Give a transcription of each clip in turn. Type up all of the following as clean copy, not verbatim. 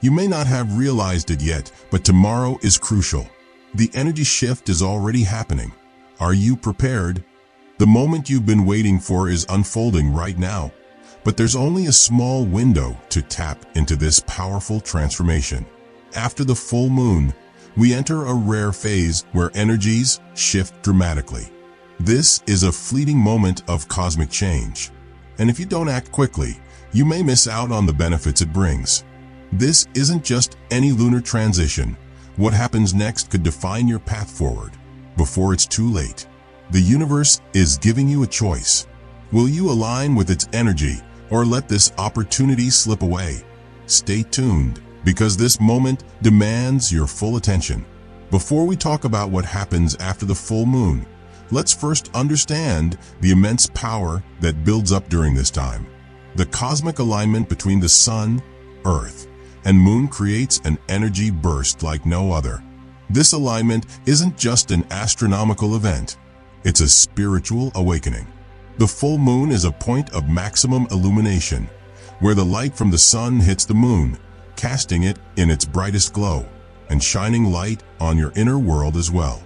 You may not have realized it yet, but tomorrow is crucial. The energy shift is already happening. Are you prepared? The moment you've been waiting for is unfolding right now. But there's only a small window to tap into this powerful transformation. After the full moon, we enter a rare phase where energies shift dramatically. This is a fleeting moment of cosmic change. And if you don't act quickly, you may miss out on the benefits it brings. This isn't just any lunar transition. What happens next could define your path forward. Before it's too late, the universe is giving you a choice. Will you align with its energy or let this opportunity slip away? Stay tuned, because this moment demands your full attention. Before we talk about what happens after the full moon, let's first understand the immense power that builds up during this time. The cosmic alignment between the sun, earth, and moon creates an energy burst like no other. This alignment isn't just an astronomical event, it's a spiritual awakening. The full moon is a point of maximum illumination, where the light from the sun hits the moon, casting it in its brightest glow, and shining light on your inner world as well.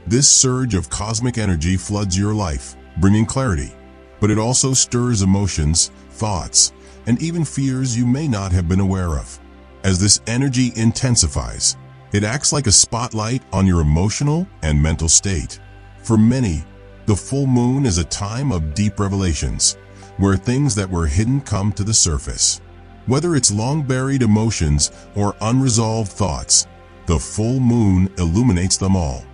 This surge of cosmic energy floods your life, bringing clarity, but it also stirs emotions, thoughts, and even fears you may not have been aware of. As this energy intensifies, it acts like a spotlight on your emotional and mental state. For many, the full moon is a time of deep revelations, where things that were hidden come to the surface. Whether it's long-buried emotions or unresolved thoughts, the full moon illuminates them all.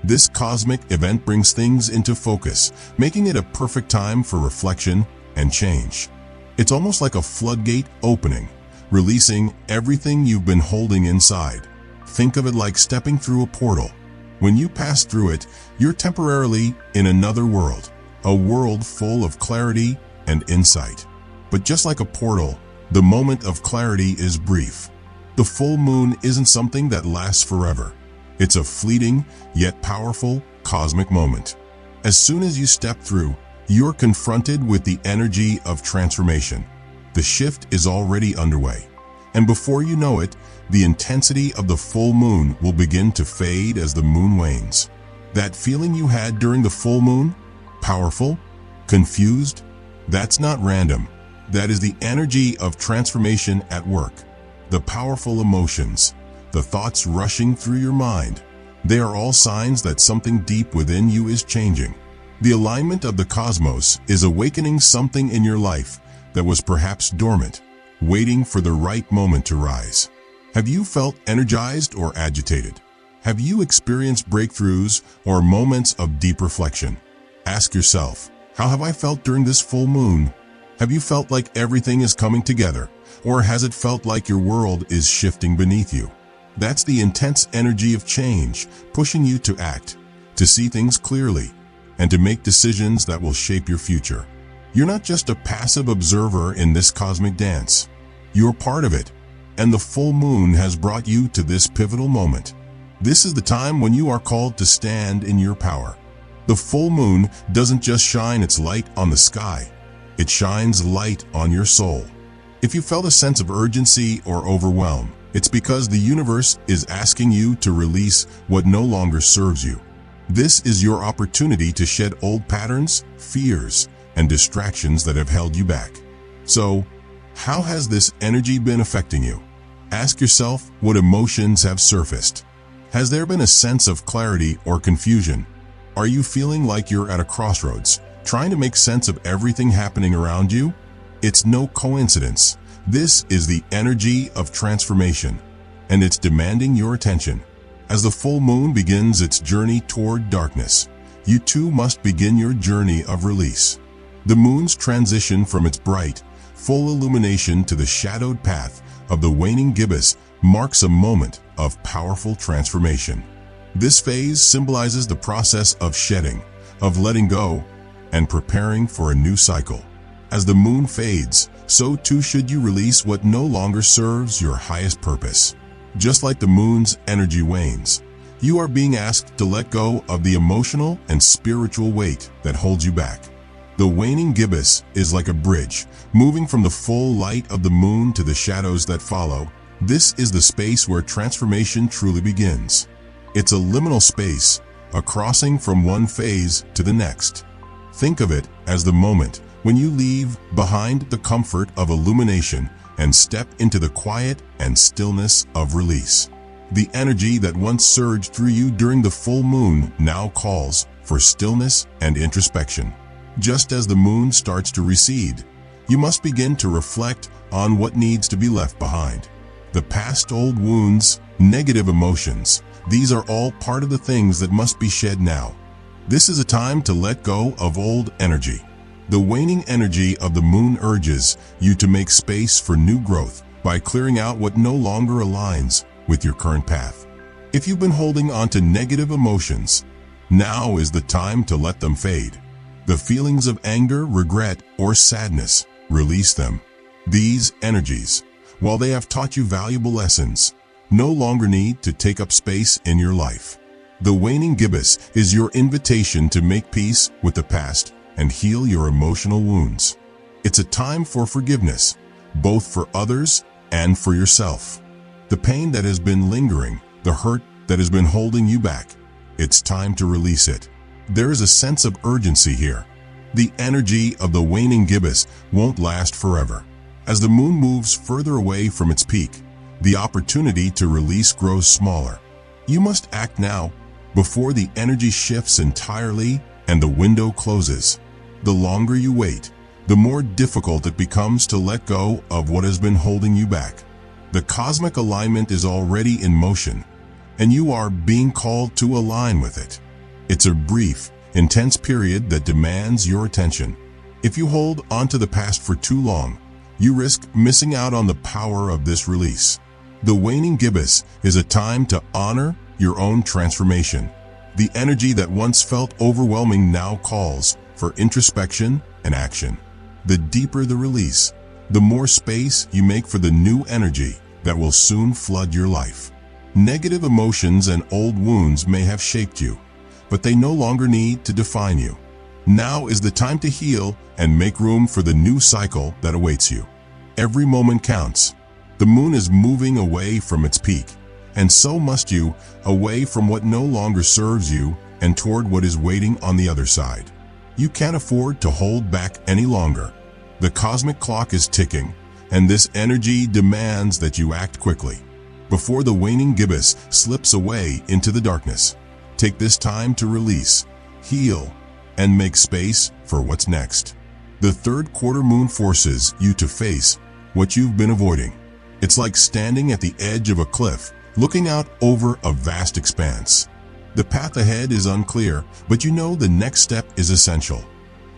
This cosmic event brings things into focus, making it a perfect time for reflection and change. It's almost like a floodgate opening, releasing everything you've been holding inside. Think of it like stepping through a portal. When you pass through it, you're temporarily in another world, a world full of clarity and insight. But just like a portal, the moment of clarity is brief. The full moon isn't something that lasts forever. It's a fleeting, yet powerful, cosmic moment. As soon as you step through, you're confronted with the energy of transformation. The shift is already underway. And before you know it, the intensity of the full moon will begin to fade as the moon wanes. That feeling you had during the full moon? Powerful? Confused? That's not random. That is the energy of transformation at work. The powerful emotions, the thoughts rushing through your mind, they are all signs that something deep within you is changing. The alignment of the cosmos is awakening something in your life that was perhaps dormant, waiting for the right moment to rise. Have you felt energized or agitated? Have you experienced breakthroughs or moments of deep reflection? Ask yourself, how have I felt during this full moon? Have you felt like everything is coming together, or has it felt like your world is shifting beneath you? That's the intense energy of change, pushing you to act, to see things clearly, and to make decisions that will shape your future. You're not just a passive observer in this cosmic dance. You're part of it, and the full moon has brought you to this pivotal moment. This is the time when you are called to stand in your power. The full moon doesn't just shine its light on the sky, it shines light on your soul. If you felt a sense of urgency or overwhelm, it's because the universe is asking you to release what no longer serves you. This is your opportunity to shed old patterns, fears, and distractions that have held you back. So, how has this energy been affecting you? Ask yourself what emotions have surfaced. Has there been a sense of clarity or confusion? Are you feeling like you're at a crossroads, trying to make sense of everything happening around you? It's no coincidence. This is the energy of transformation, and it's demanding your attention. As the full moon begins its journey toward darkness, you too must begin your journey of release. The moon's transition from its bright, full illumination to the shadowed path of the waning gibbous marks a moment of powerful transformation. This phase symbolizes the process of shedding, of letting go, and preparing for a new cycle. As the moon fades, so too should you release what no longer serves your highest purpose. Just like the moon's energy wanes, you are being asked to let go of the emotional and spiritual weight that holds you back. The waning gibbous is like a bridge, moving from the full light of the moon to the shadows that follow, This is the space where transformation truly begins. It's a liminal space, a crossing from one phase to the next. Think of it as the moment when you leave behind the comfort of illumination and step into the quiet and stillness of release. The energy that once surged through you during the full moon now calls for stillness and introspection. Just as the moon starts to recede, you must begin to reflect on what needs to be left behind. The past old wounds, negative emotions, these are all part of the things that must be shed now. This is a time to let go of old energy. The waning energy of the moon urges you to make space for new growth by clearing out what no longer aligns with your current path. If you've been holding on to negative emotions, now is the time to let them fade. The feelings of anger, regret, or sadness, release them. These energies, while they have taught you valuable lessons, no longer need to take up space in your life. The Waning Gibbous is your invitation to make peace with the past and heal your emotional wounds. It's a time for forgiveness, both for others and for yourself. The pain that has been lingering, the hurt that has been holding you back, it's time to release it. There is a sense of urgency here. The energy of the Waning Gibbous won't last forever. As the moon moves further away from its peak, the opportunity to release grows smaller. You must act now before the energy shifts entirely and the window closes. The longer you wait, the more difficult it becomes to let go of what has been holding you back. The cosmic alignment is already in motion, and you are being called to align with it. It's a brief, intense period that demands your attention. If you hold onto the past for too long, you risk missing out on the power of this release. The Waning Gibbous is a time to honor your own transformation. The energy that once felt overwhelming now calls for introspection and action. The deeper the release, the more space you make for the new energy that will soon flood your life. Negative emotions and old wounds may have shaped you, but they no longer need to define you. Now is the time to heal and make room for the new cycle that awaits you. Every moment counts. The moon is moving away from its peak, and so must you, away from what no longer serves you and toward what is waiting on the other side. You can't afford to hold back any longer. The cosmic clock is ticking, and this energy demands that you act quickly. Before the Waning Gibbous slips away into the darkness, take this time to release, heal, and make space for what's next. The third quarter moon forces you to face what you've been avoiding. It's like standing at the edge of a cliff, looking out over a vast expanse. The path ahead is unclear, but you know the next step is essential.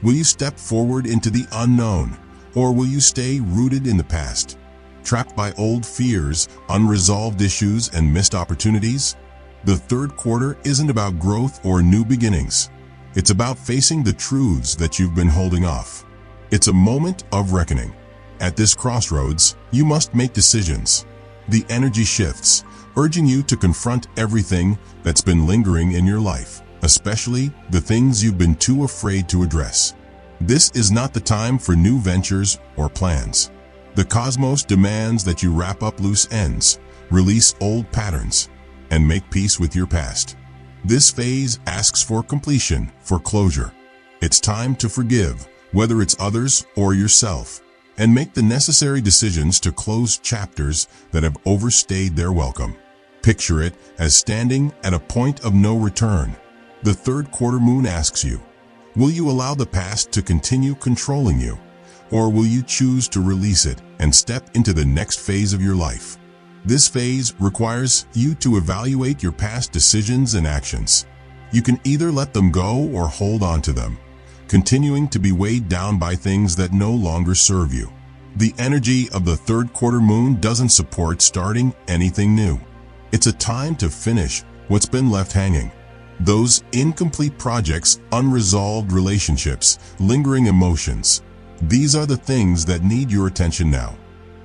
Will you step forward into the unknown, or will you stay rooted in the past, trapped by old fears, unresolved issues, and missed opportunities? The third quarter isn't about growth or new beginnings. It's about facing the truths that you've been holding off. It's a moment of reckoning. At this crossroads, you must make decisions. The energy shifts, urging you to confront everything that's been lingering in your life, especially the things you've been too afraid to address. This is not the time for new ventures or plans. The cosmos demands that you wrap up loose ends, release old patterns, and make peace with your past. This phase asks for completion, for closure. It's time to forgive, whether it's others or yourself, and make the necessary decisions to close chapters that have overstayed their welcome. Picture it as standing at a point of no return. The third quarter moon asks you, will you allow the past to continue controlling you, or will you choose to release it and step into the next phase of your life? This phase requires you to evaluate your past decisions and actions. You can either let them go or hold on to them, continuing to be weighed down by things that no longer serve you. The energy of the third quarter moon doesn't support starting anything new. It's a time to finish what's been left hanging. Those incomplete projects, unresolved relationships, lingering emotions. These are the things that need your attention now.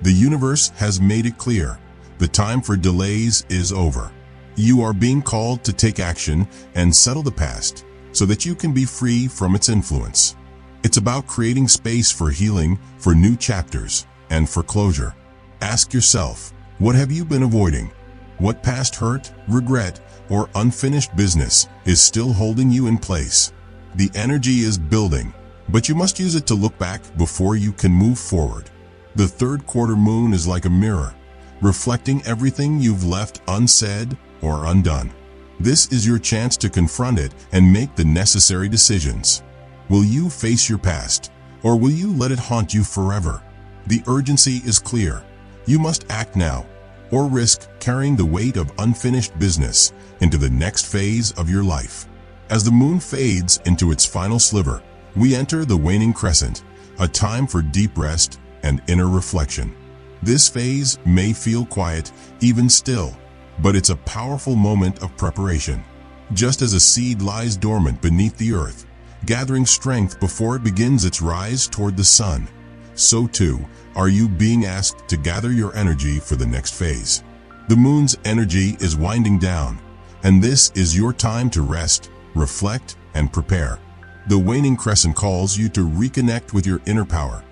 The universe has made it clear. The time for delays is over. You are being called to take action and settle the past so that you can be free from its influence. It's about creating space for healing, for new chapters, and for closure. Ask yourself, What have you been avoiding? What past hurt, regret, or unfinished business is still holding you in place? The energy is building, but you must use it to look back before you can move forward. The third quarter moon is like a mirror, reflecting everything you've left unsaid or undone. This is your chance to confront it and make the necessary decisions. Will you face your past, or will you let it haunt you forever? The urgency is clear. You must act now, or risk carrying the weight of unfinished business into the next phase of your life. As the moon fades into its final sliver, we enter the waning crescent, a time for deep rest and inner reflection. This phase may feel quiet, even still, but it's a powerful moment of preparation. Just as a seed lies dormant beneath the earth, gathering strength before it begins its rise toward the sun, so too are you being asked to gather your energy for the next phase. The moon's energy is winding down, and this is your time to rest, reflect, and prepare. The waning crescent calls you to reconnect with your inner power,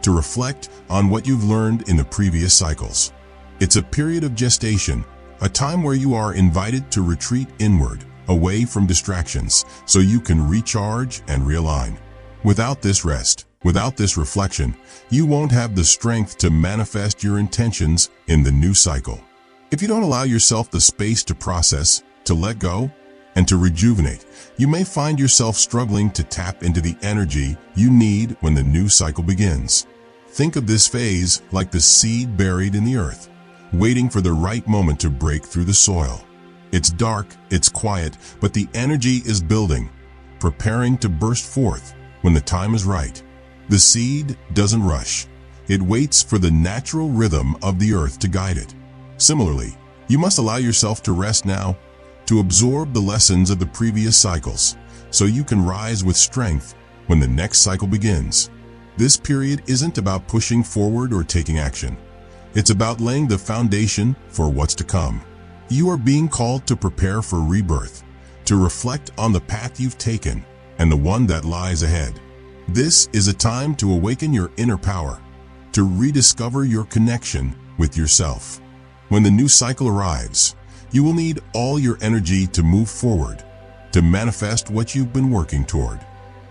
to reflect on what you've learned in the previous cycles. It's a period of gestation, a time where you are invited to retreat inward, away from distractions, so you can recharge and realign. Without this rest, without this reflection, you won't have the strength to manifest your intentions in the new cycle. If you don't allow yourself the space to process, to let go, and to rejuvenate, you may find yourself struggling to tap into the energy you need when the new cycle begins. Think of this phase like the seed buried in the earth, waiting for the right moment to break through the soil. It's dark, it's quiet, but the energy is building, preparing to burst forth when the time is right. The seed doesn't rush. It waits for the natural rhythm of the earth to guide it. Similarly, you must allow yourself to rest now, to absorb the lessons of the previous cycles, so you can rise with strength when the next cycle begins. This period isn't about pushing forward or taking action. It's about laying the foundation for what's to come. You are being called to prepare for rebirth, to reflect on the path you've taken and the one that lies ahead. This is a time to awaken your inner power, to rediscover your connection with yourself. When the new cycle arrives, you will need all your energy to move forward, to manifest what you've been working toward.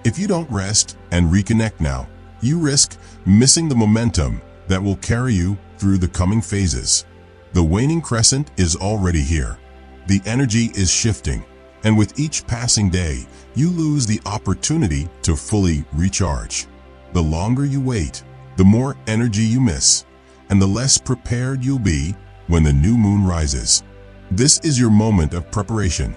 If you don't rest and reconnect now, you risk missing the momentum that will carry you through the coming phases. The waning crescent is already here. The energy is shifting, and with each passing day, you lose the opportunity to fully recharge. The longer you wait, the more energy you miss, and the less prepared you'll be when the new moon rises. This is your moment of preparation.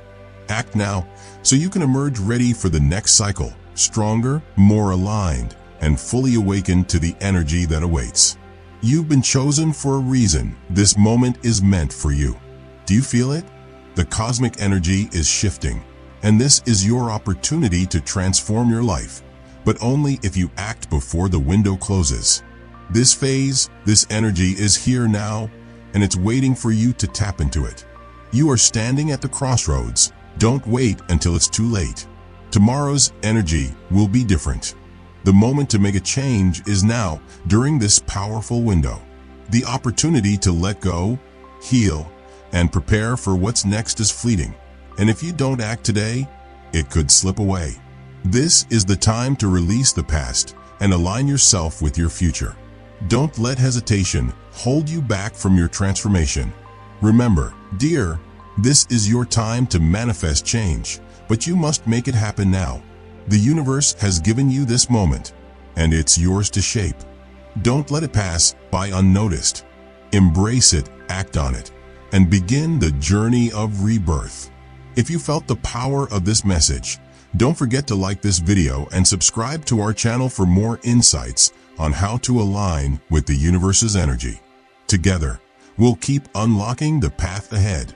Act now so you can emerge ready for the next cycle, stronger, more aligned, and fully awakened to the energy that awaits. You've been chosen for a reason. This moment is meant for you. Do you feel it? The cosmic energy is shifting, and this is your opportunity to transform your life, but only if you act before the window closes. This phase, this energy is here now, and it's waiting for you to tap into it. You are standing at the crossroads. Don't wait until it's too late. Tomorrow's energy will be different. The moment to make a change is now, during this powerful window. The opportunity to let go, heal, and prepare for what's next is fleeting. And if you don't act today, it could slip away. This is the time to release the past and align yourself with your future. Don't let hesitation hold you back from your transformation. Remember, dear, this is your time to manifest change, but you must make it happen now. The universe has given you this moment, and it's yours to shape. Don't let it pass by unnoticed. Embrace it, act on it, and begin the journey of rebirth. If you felt the power of this message, don't forget to like this video and subscribe to our channel for more insights on how to align with the universe's energy. Together, we'll keep unlocking the path ahead.